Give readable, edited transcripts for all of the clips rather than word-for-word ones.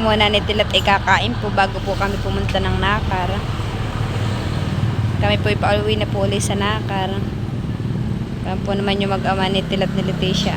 muna ni Tilat ay kakain po bago po kami pumunta ng Nakar. Kami po ipauwi na po ulit sa Nakar. Kami po naman yung mag-ama ni Tilat ni Leticia.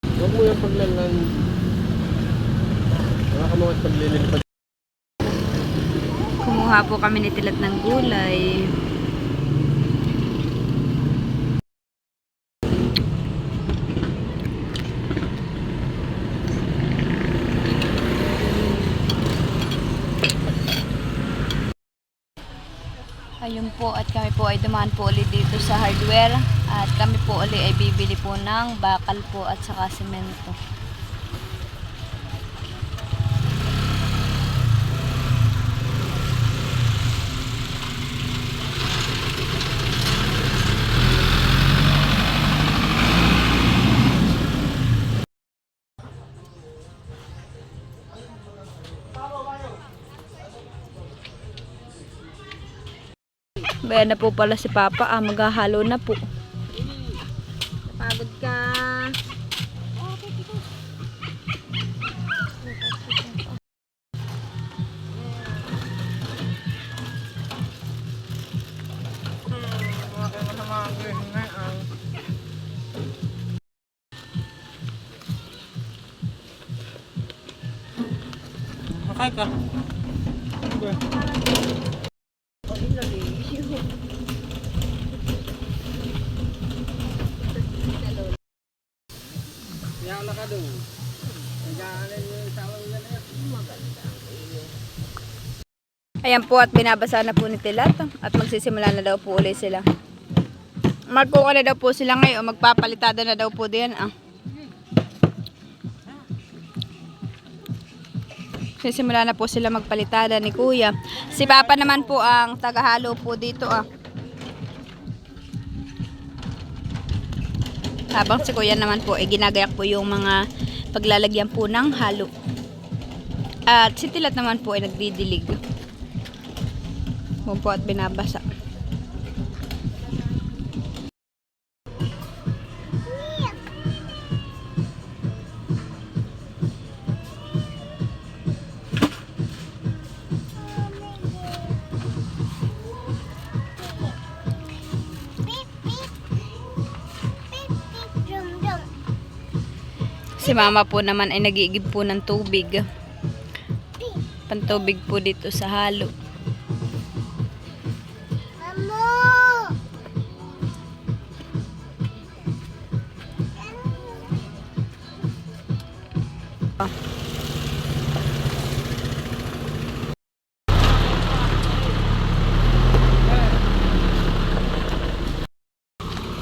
Huwag mo yung paglalan. Wala ka mga paglilipad. Kumuha po kami ni Tilat ng gulay. Ayun po, at kami po ay dumaan po ulit dito sa hardware. At kami po ulit ay bibili po ng bakal po at saka semento. Bayan na po pala si Papa. Maghahalo na po. Napagod ka. Makay ka. Yan ka doon. Ayan po, at binabasa na po ni Tilat. At magsisimula na daw po ulit sila. Magkuha na daw po sila ngayon. Magpapalitada na daw po din. Sisimula na po sila magpalitada ni Kuya. Si Papa naman po ang tagahalo po dito. Habang si Kuya naman po ay ginagayak po yung mga paglalagyan po ng halo. At si Tilat naman po ay nagdidilig. Po at binabasa. Si Mama po naman ay nag-iigib po ng tubig. Pantubig po dito sa halo.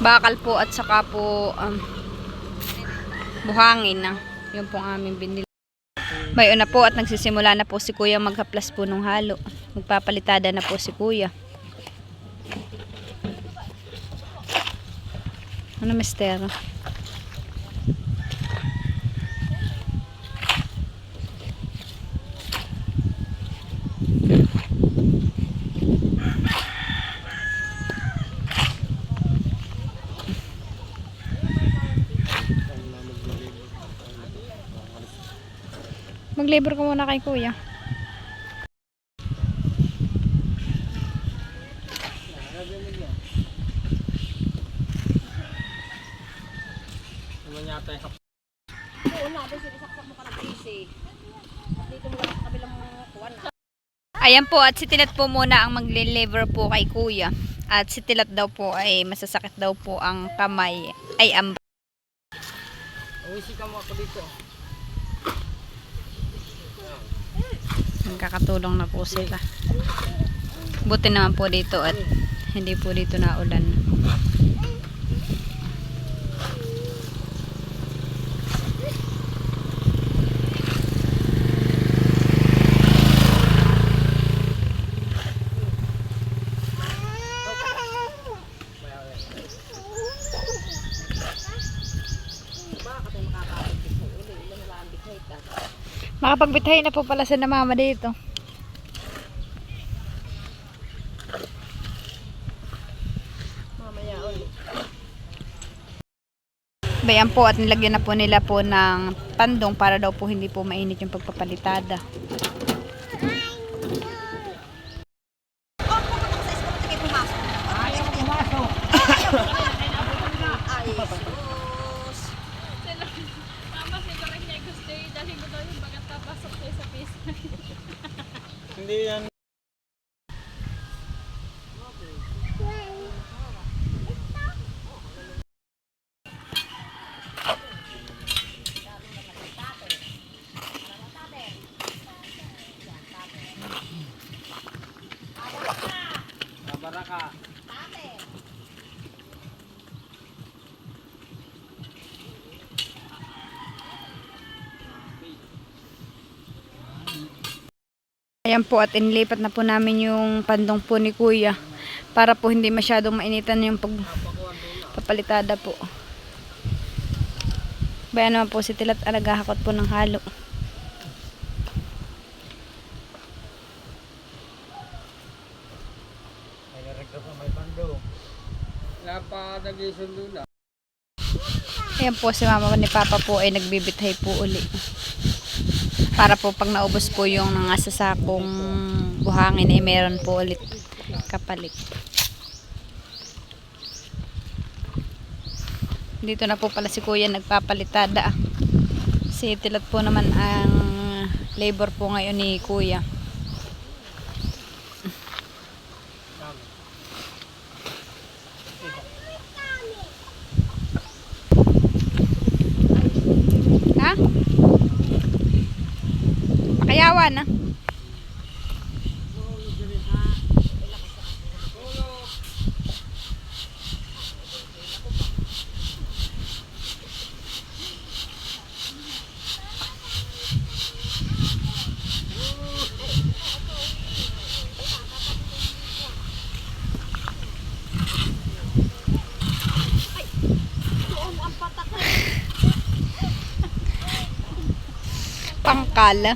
Bakal po at saka po buhangin na. Yun po ang aming binili. Bayo na po at nagsisimula na po si Kuya maghaplas po ng halo. Magpapalitada na po si Kuya. Ano, mister? Mag-labor ka muna kay Kuya. Ayan po, at si Tilat po muna ang magle-labor po kay Kuya. At si Tilat daw po ay masasakit daw po ang kamay. Ay, ang Uwisi ka mo ako dito. Magkakatulong na po sila. Buti naman po dito at hindi po dito naulan. Makapagbithay na po pala sa mama dito. Bayan po at nilagyan na po nila po ng pandong para daw po hindi po mainit yung pagpapalitada. Ayaw pumasok. Hindi yan. Baraka. Ayan po at inilipat na po namin yung pandong po ni Kuya para po hindi masyadong mainitan yung pagpapalitada po. Bayan naman po si Tilat nagahakot po ng halo. Ay, naregta pa may pando. Napakadagisundo na. Ayan po si mama ni Papa po ay nagbibithay po uli. Para po pag naubos po yung nasa sakong buhangin ay meron po ulit kapalit. Dito na po pala si Kuya nagpapalitada. Si Tilat po naman ang labor po ngayon ni Kuya. Ha? Pakayawan na. Pangkala.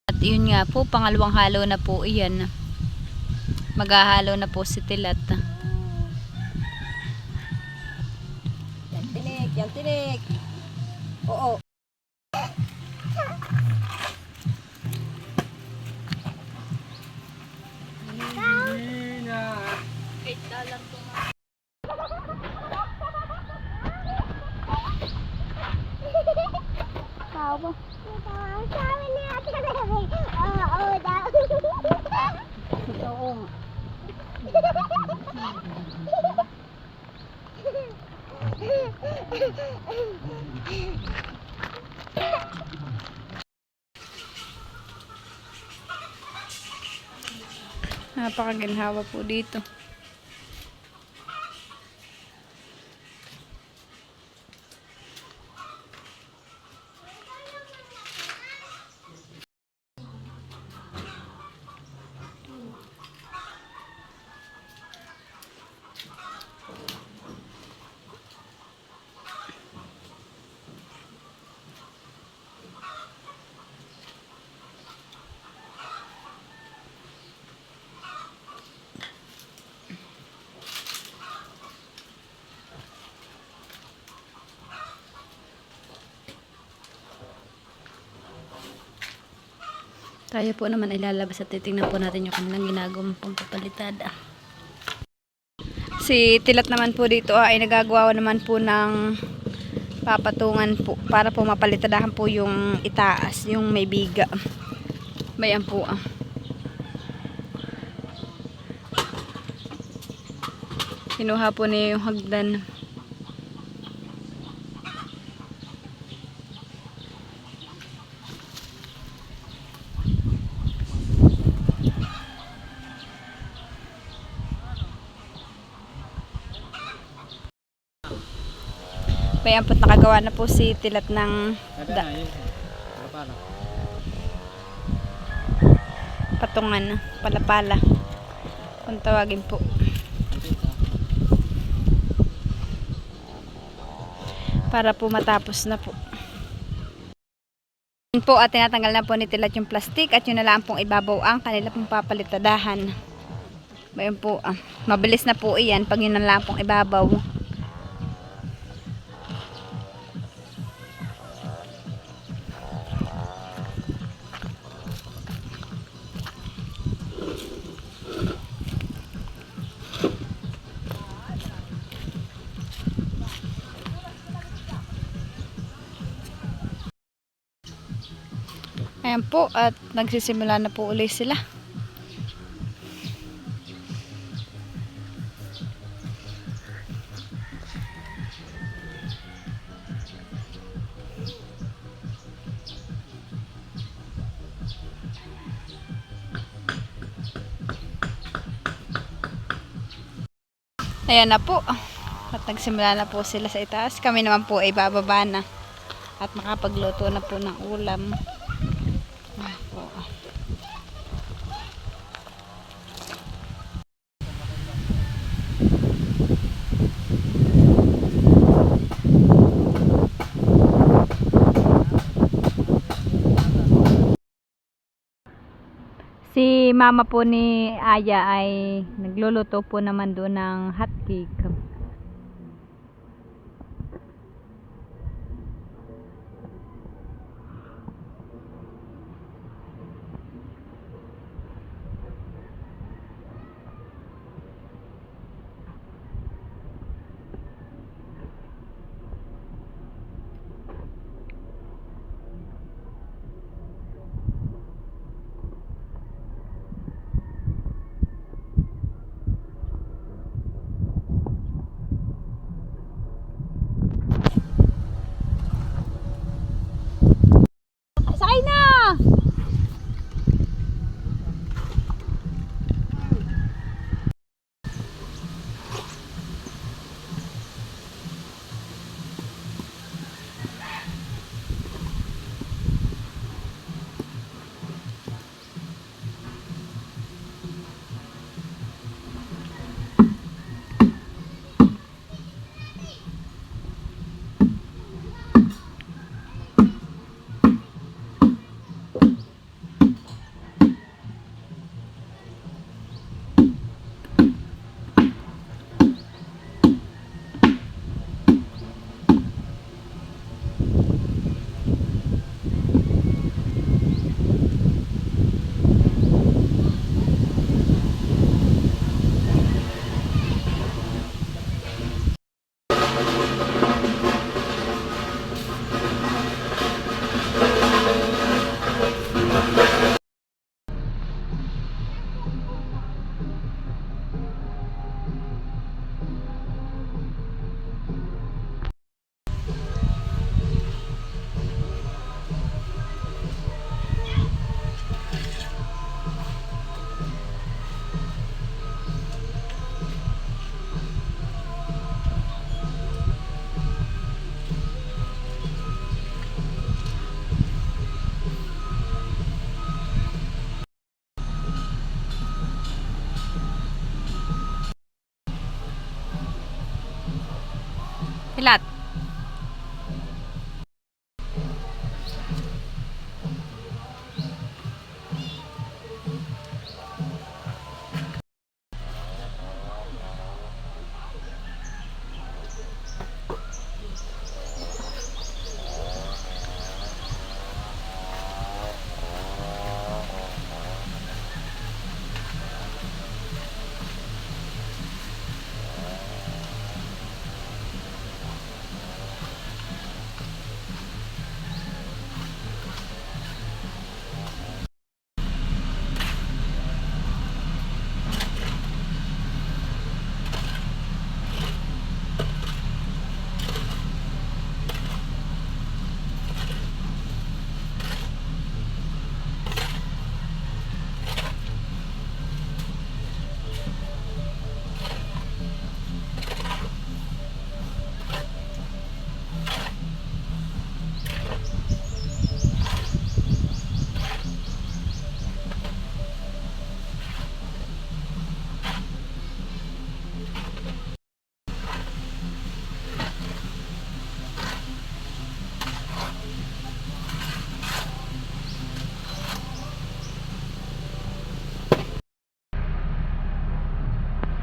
At yun nga po, pangalawang halo na po iyan. Maghahalo na po si Tilat. Yan tinik, yan tinik. Oo. Tawa. Sabi ni ate kasi, oo daw. Oo. Napakaginhawa po dito. Tayo po naman ay lalabas at titingnan po natin yung kanilang ginagawang pampapalitada. Si Tilat naman po dito ay nagagawa naman po ng papatungan po para po mapalitadahan po yung itaas, yung may biga. Bayan po ah. Kinuha po niya yung hagdan. Bayan po, nakagawa na po si Tilat ng Ada na yun. Paano? patungan, palapala. Kung tawagin po. Para po matapos na po. Yun po at tinatanggal na po ni Tilat yung plastic at yun na lang pong ibabaw ang kanila pong papalitadahan. Bayan po, mabilis na po iyan pag yun na lang pong ibabaw. Ayan po at nagsisimula na po ulit sila. Ayan na po. At nagsimula na po sila sa itaas. Kami naman po ay bababa na. At makapagluto na po ng ulam. Ayan po. Si mama po ni Aya ay nagluluto po naman doon ng hot cake. Sakay na! Pilat.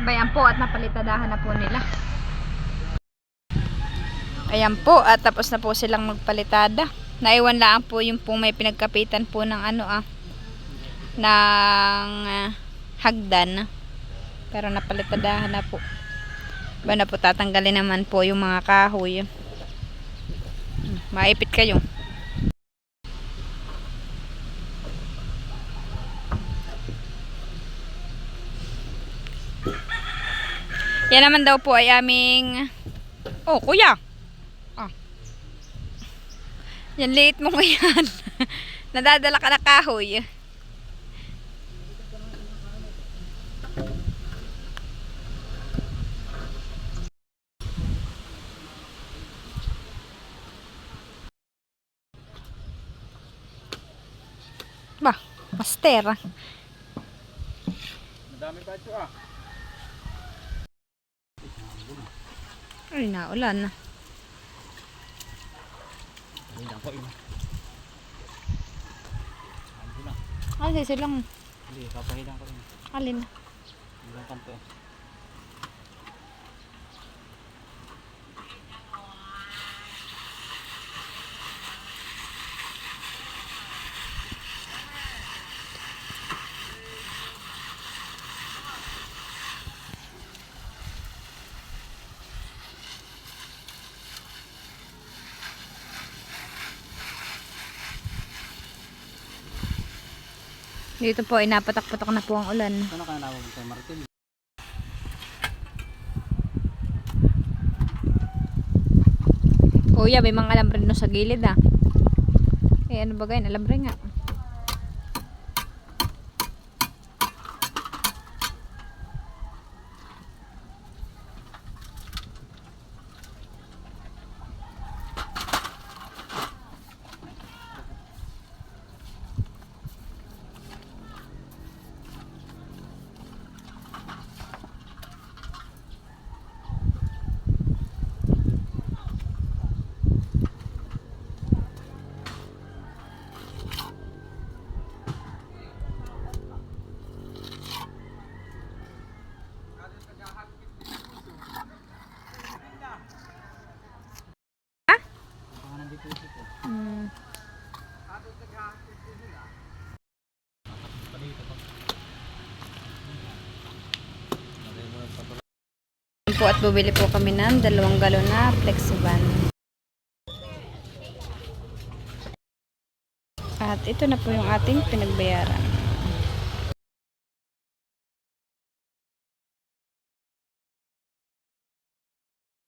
Bayan po at napalitadahan na po nila. Ayan po at tapos na po silang magpalitada. Naiwan lang po yung po may pinagkapitan po ng hagdan. Pero napalitadahan na po. Ba na po tatanggalin naman po yung mga kahoy. Maipit kayo. Yan naman daw po ay aming... Oh, kuya! Ah. Yan, liit mo ngayon. Nadadala ka na kahoy. Bah, master. Madami pa ito ah. Ay, naulan na. Hindi ko ina. Hindi na. Ay, silang. Hindi, papahilang ko rin. Alin? Ilang kanto eh. Dito po ay napatak-patak na po ang ulan. Ano ka nawag kay Martin? Kuya, may mga alambre no sa gilid ah. Eh, ano ba ganyan? Alambre nga. Hmm. Po at bumili po kami ng 2 galon na Flexiban. At ito na po yung ating pinagbayaran.